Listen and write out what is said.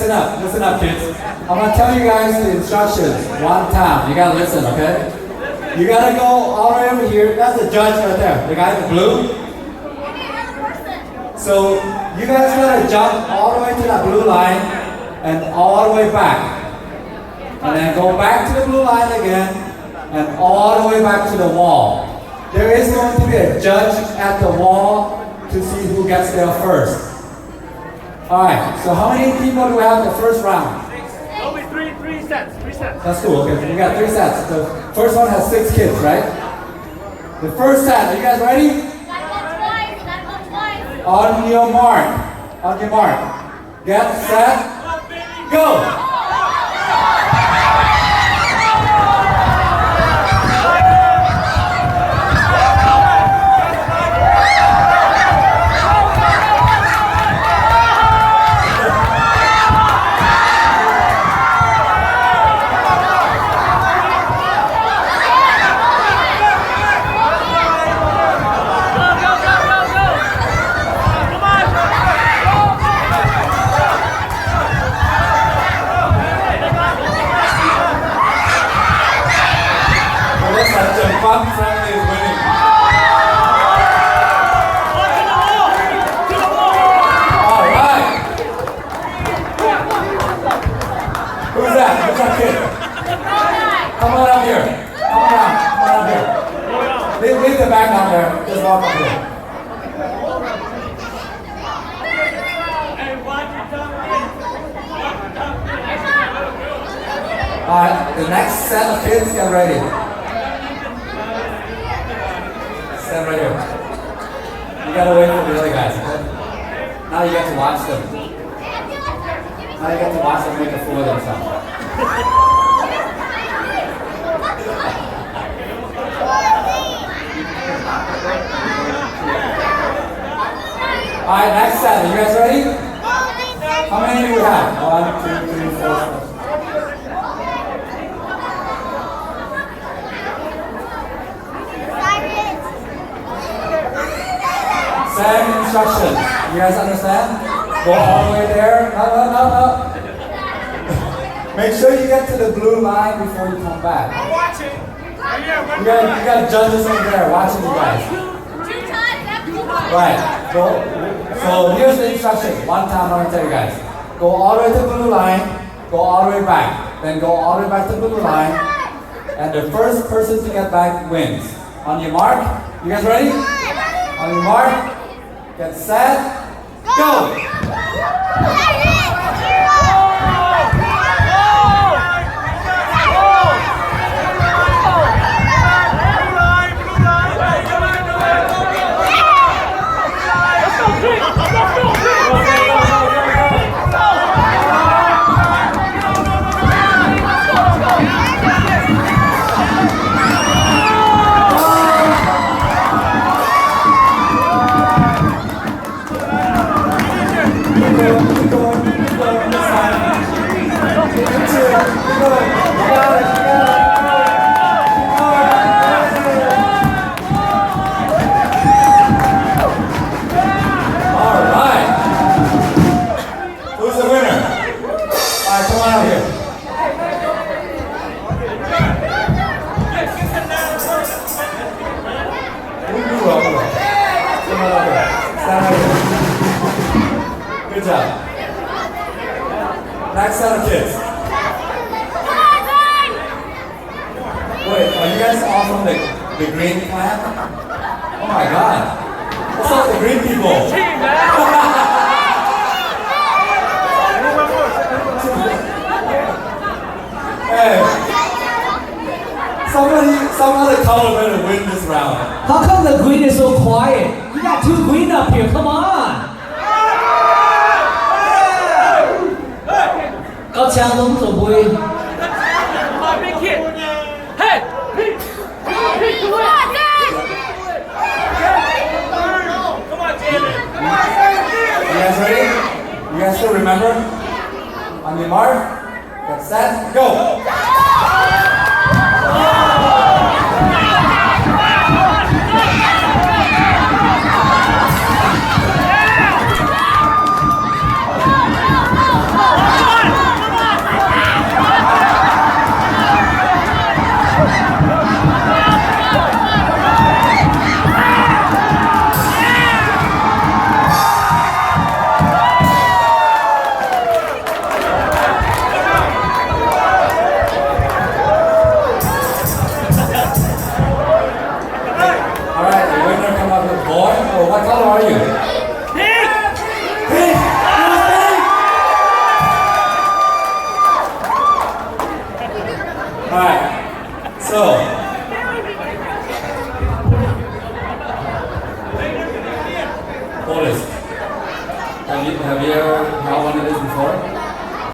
listen up, kids. I'm gonna tell you guys the instructions one time. You gotta listen, okay? You gotta go all the way over here. That's the judge right there. The guy in the blue. So you guys gotta jump all the way to that blue line and all the way back. And then go back to the blue line again and all the way back to the wall. There is going to be a judge at the wall to see who gets there first. Alright, so how many people do we have the first round? Only three sets. That's cool, okay. We got 3 sets. The first one has 6 kids, right? The first set, are you guys ready? On your mark. Get set, go! Fun family is winning. All right. Who's that kid? Come on up here. Come on up here. Leave the bag down there. Just walk up here. All right. The next set of kids, get ready. Stand right here. You gotta wait for the other guys, okay? Now you get to watch them. Now you get to watch them make a fool of themselves. Alright, next set. Are you guys ready? How many do we have? 1, 2, 3, 4, 5. Same instructions. You guys understand? Go all the way there. No. Make sure you get to the blue line before you come back. I'm watching. You got judges over there watching you guys. Right. So here's the instruction. One time I'm going to tell you guys. Go all the way to the blue line. Go all the way back. Then go all the way back to the blue line. And the first person to get back wins. On your mark. You guys ready? On your mark. Get set, go! Good job. Next set of kids. Wait, are you guys all from the green clan? Oh my god. What's up with the green people? Hey. Some other color better win this round. How come the green is so quiet? You got 2 green up here, come on! 高槍都唔做杯。My big kid. Hey! Come on, Jamie. You guys ready? You guys still remember? On your mark, get set, go!